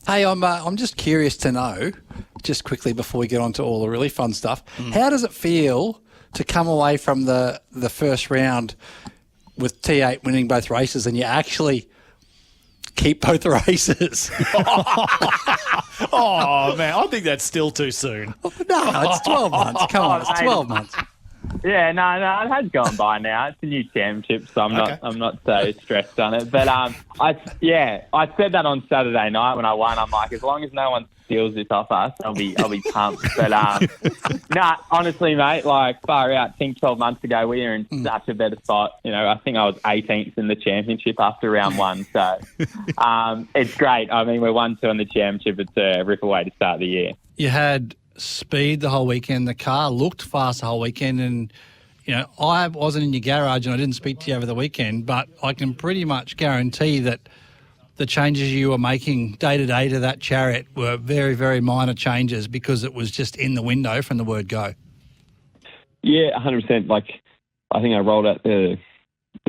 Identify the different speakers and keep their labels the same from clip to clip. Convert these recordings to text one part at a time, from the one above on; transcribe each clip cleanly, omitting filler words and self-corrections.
Speaker 1: Hey, I'm just curious to know, just quickly before we get on to all the really fun stuff, how does it feel to come away from the first round with T8 winning both races and you actually keep both the races?
Speaker 2: Oh, man, I think that's still too soon.
Speaker 1: No, it's 12 months. Come on, it's 12 months.
Speaker 3: Yeah, no, it has gone by now. It's a new championship, so I'm not so stressed on it. But I said that on Saturday night when I won. I'm like, as long as no one steals this off us, I'll be pumped. But honestly, mate, like far out. I think 12 months ago we were in such a better spot. You know, I think I was 18th in the championship after round one. So it's great. I mean, we're 1-2 in the championship. It's a ripper way to start the year.
Speaker 1: You had speed the whole weekend. The car looked fast the whole weekend, and you know I wasn't in your garage and I didn't speak to you over the weekend, but I can pretty much guarantee that the changes you were making day to day to that chariot were very, very minor changes because it was just in the window from the word go.
Speaker 3: Yeah, 100%. Like I think I rolled out the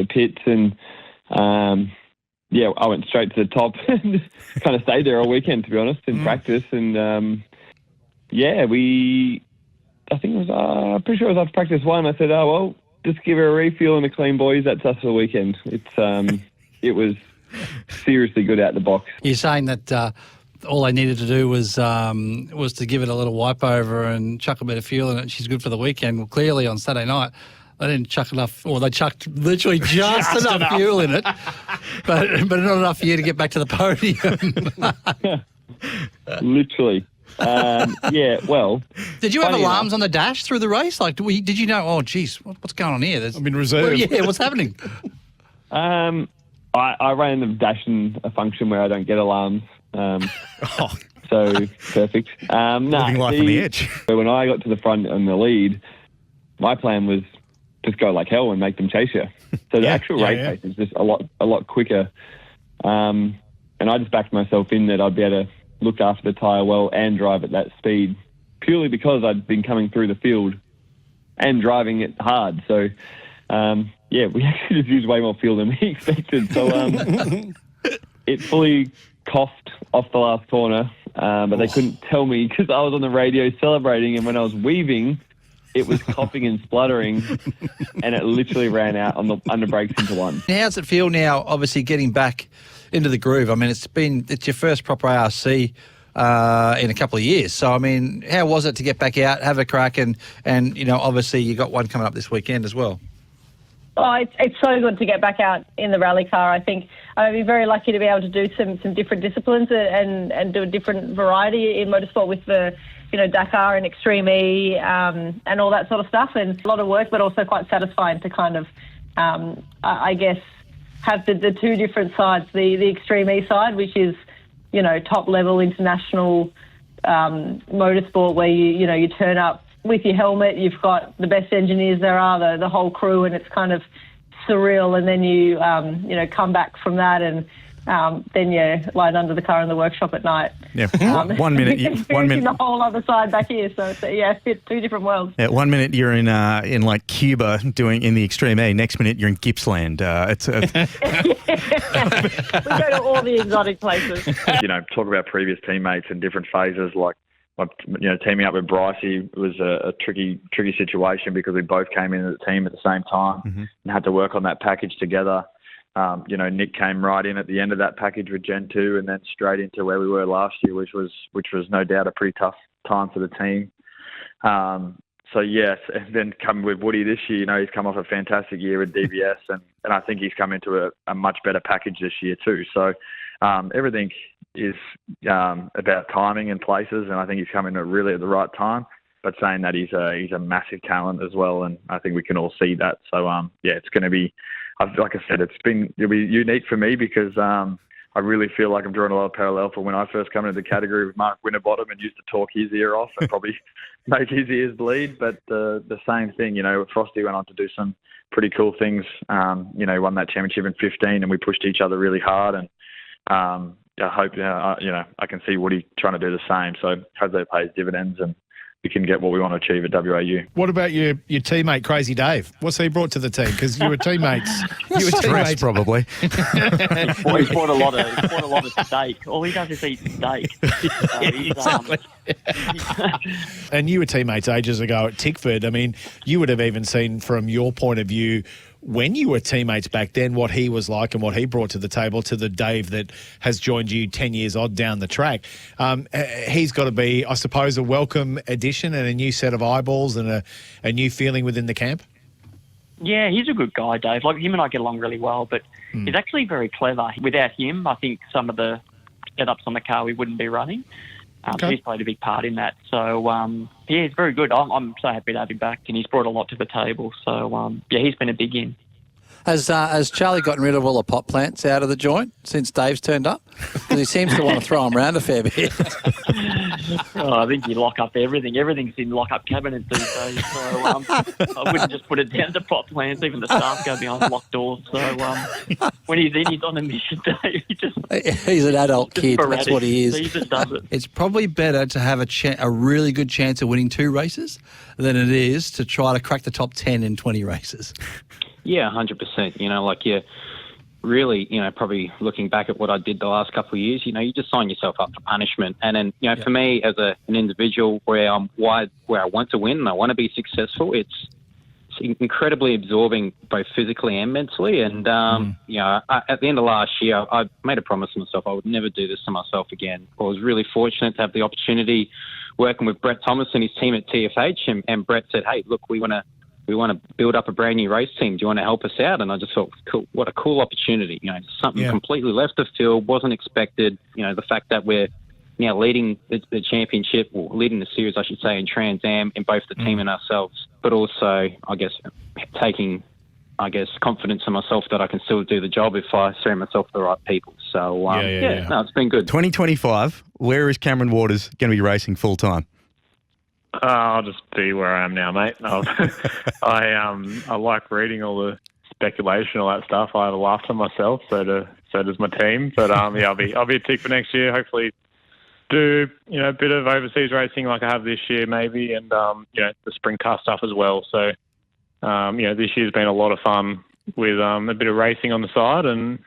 Speaker 3: pits and I went straight to the top and kind of stayed there all weekend, to be honest, in practice. And I think it was, I'm pretty sure it was after practice one. I said, oh, well, just give her a refuel and a clean, boys. That's us for the weekend. It was seriously good out the box.
Speaker 1: You're saying that all they needed to do was to give it a little wipe over and chuck a bit of fuel in it. She's good for the weekend. Well, clearly on Saturday night, they didn't chuck enough, or they chucked literally just enough fuel in it, but not enough for you to get back to the podium.
Speaker 3: Literally. Well.
Speaker 1: Did you have alarms on the dash through the race? Like, did you know, oh, geez, what's going on here?
Speaker 2: I'm in reserve.
Speaker 1: What's happening?
Speaker 3: I ran the dash in a function where I don't get alarms. So perfect.
Speaker 2: Living life on the edge.
Speaker 3: When I got to the front and the lead, my plan was just go like hell and make them chase you. So the actual race pace is just a lot quicker. And I just backed myself in that I'd be able to look after the tyre well and drive at that speed, purely because I'd been coming through the field and driving it hard. So, we actually just used way more fuel than we expected. So it fully coughed off the last corner, but they couldn't tell me because I was on the radio celebrating, and when I was weaving, it was coughing and spluttering, and it literally ran out on the under brakes into one.
Speaker 1: How does it feel now, obviously, getting back into the groove? I mean, it's your first proper ARC in a couple of years. So, I mean, how was it to get back out, have a crack, and you know, obviously you got one coming up this weekend as well?
Speaker 4: Oh, it's so good to get back out in the rally car. I think I've been very lucky to be able to do some different disciplines and do a different variety in motorsport with the, you know, Dakar and Extreme E and all that sort of stuff. And a lot of work, but also quite satisfying to kind of, I guess, have the two different sides. The Extreme E side, which is, you know, top level international motorsport where you turn up with your helmet, you've got the best engineers there are, the whole crew, and it's kind of surreal. And then you come back from that and then you lie under the car in the workshop at night.
Speaker 2: Yeah, 1 minute.
Speaker 4: The whole other side back here. So it's two different worlds.
Speaker 2: Yeah, 1 minute you're in like Cuba doing in the Extreme A. Next minute you're in Gippsland.
Speaker 4: We go to all the exotic places.
Speaker 5: You know, talk about previous teammates in different phases. Like, you know, teaming up with Brycey was a tricky situation because we both came into the team at the same time and had to work on that package together. You know, Nick came right in at the end of that package with Gen 2 and then straight into where we were last year, which was no doubt a pretty tough time for the team. So, yes, and then coming with Woody this year, you know, he's come off a fantastic year with DBS and I think he's come into a much better package this year too. So everything is about timing and places, and I think he's come in really at the right time. But saying that he's a massive talent as well, and I think we can all see that. So, it's going to be, like I said, it'll be unique for me because I really feel like I'm drawing a lot of parallel for when I first came into the category with Mark Winterbottom and used to talk his ear off and probably make his ears bleed. But the same thing, you know, Frosty went on to do some pretty cool things. You know, won that championship in 15 and we pushed each other really hard. And I hope, I can see Woody trying to do the same. So hope that pays dividends. And we can get what we want to achieve at WAU.
Speaker 6: What about your teammate, Crazy Dave? What's he brought to the team? Because you were teammates.
Speaker 2: Stress, probably.
Speaker 7: He's bought a lot of steak. All he does is eat steak.
Speaker 6: And you were teammates ages ago at Tickford. I mean, you would have even seen from your point of view when you were teammates back then what he was like and what he brought to the table to the Dave that has joined you 10 years odd down the track. He's got to be, I suppose, a welcome addition and a new set of eyeballs and a new feeling within the camp.
Speaker 7: Yeah, he's a good guy, Dave. Like, him and I get along really well, but he's actually very clever. Without him, I think some of the setups on the car we wouldn't be running. So he's played a big part in that. So, yeah, he's very good. I'm so happy to have him back, and he's brought a lot to the table. So, yeah, he's been a big in.
Speaker 1: Has Charlie gotten rid of all the pot plants out of the joint since Dave's turned up? Because he seems to want to throw them around a fair bit.
Speaker 7: I think you lock up everything. Everything's in lock-up cabinets these days. So I wouldn't just put it down to pot plants. Even the staff go behind locked doors. So when he's in, he's on a mission, Dave.
Speaker 1: He's an adult kid.
Speaker 7: Sporadic.
Speaker 1: That's what he is.
Speaker 7: He just does it.
Speaker 1: It's probably better to have a really good chance of winning 2 races than it is to try to crack the top 10 in 20 races.
Speaker 8: Yeah, 100%. You know, like you're really, you know, probably looking back at what I did the last couple of years, you know, you just sign yourself up for punishment. And then, you know, for me as an individual where I want to win and I want to be successful, it's incredibly absorbing both physically and mentally. And, you know, at the end of last year, I made a promise to myself I would never do this to myself again. I was really fortunate to have the opportunity working with Brett Thomas and his team at TFH. And Brett said, hey, look, we want to build up a brand new race team. Do you want to help us out? And I just thought, cool, what a cool opportunity. You know, something completely left of field, wasn't expected. You know, the fact that we're now leading the championship, or leading the series, I should say, in Trans Am, in both the team and ourselves, but also, I guess, taking, confidence in myself that I can still do the job if I surround myself with the right people. So, no, it's been good.
Speaker 2: 2025, where is Cameron Waters going to be racing full time?
Speaker 5: I'll just be where I am now, mate. I like reading all the speculation, all that stuff. I have a laugh to myself, so does my team. But I'll be a tick for next year. Hopefully, do a bit of overseas racing like I have this year, maybe, and the sprint car stuff as well. So this year's been a lot of fun with a bit of racing on the side, and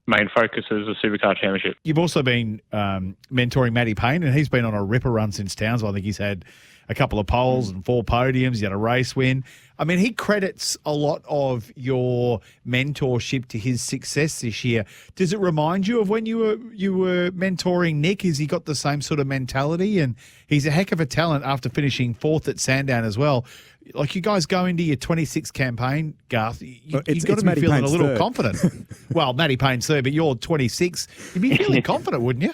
Speaker 5: main focus is the Supercar Championship.
Speaker 6: You've also been mentoring Matty Payne, and he's been on a ripper run since Townsville. I think he's had a couple of poles and 4 podiums. He had a race win. I mean, he credits a lot of your mentorship to his success this year. Does it remind you of when you were mentoring Nick? Has he got the same sort of mentality? And he's a heck of a talent after finishing 4th at Sandown as well. Like, you guys go into your 26th campaign, Garth, you've got to be feeling a little confident. Well, Matty Payne's 3rd, but you're 26. You'd be feeling confident, wouldn't you?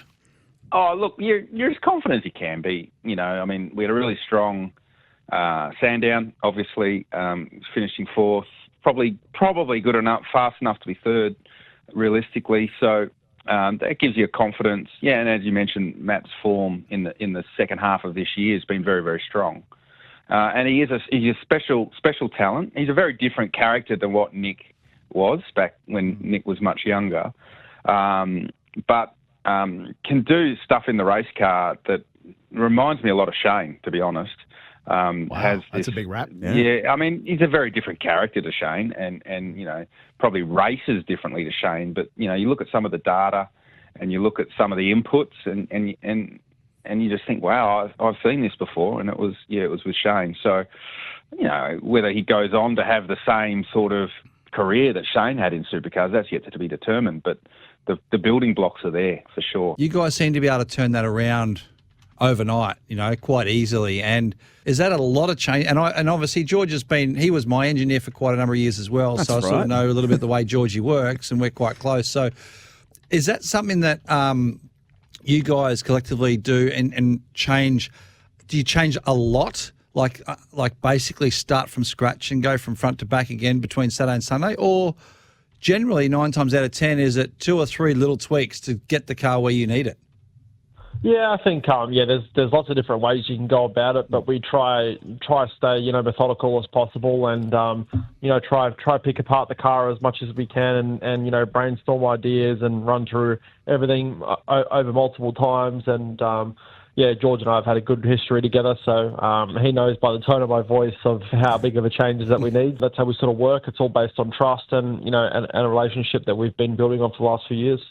Speaker 9: Oh, look, you're as confident as you can be. You know, I mean, we had a really strong Sandown, obviously, finishing 4th, probably good enough, fast enough to be 3rd, realistically. So that gives you a confidence. Yeah, and as you mentioned, Matt's form in the second half of this year has been very, very strong. And he's a special talent. He's a very different character than what Nick was back when Nick was much younger. But can do stuff in the race car that reminds me a lot of Shane, to be honest.
Speaker 6: Wow, that's a big rap.
Speaker 9: Yeah, I mean, he's a very different character to Shane, and probably races differently to Shane. But you look at some of the data, and you look at some of the inputs, and you just think, wow, I've seen this before, and it was with Shane. So, whether he goes on to have the same sort of career that Shane had in supercars, that's yet to be determined. But the building blocks are there for sure.
Speaker 1: You guys seem to be able to turn that around overnight, quite easily. And is that a lot of change? And obviously George he was my engineer for quite a number of years as well. That's so I sort of know a little bit the way Georgie works, and we're quite close. So is that something that you guys collectively do and change? Do you change a lot? Like basically start from scratch and go from front to back again between Saturday and Sunday? Or generally 9 times out of 10, is it 2 or 3 little tweaks to get the car where you need it?
Speaker 10: Yeah, I think there's lots of different ways you can go about it, but we try stay methodical as possible, and try pick apart the car as much as we can, and brainstorm ideas and run through everything over multiple times, and yeah, George and I have had a good history together, so he knows by the tone of my voice of how big of a change is that we need. That's how we sort of work. It's all based on trust and, you know, and a relationship that we've been building on for the last few years.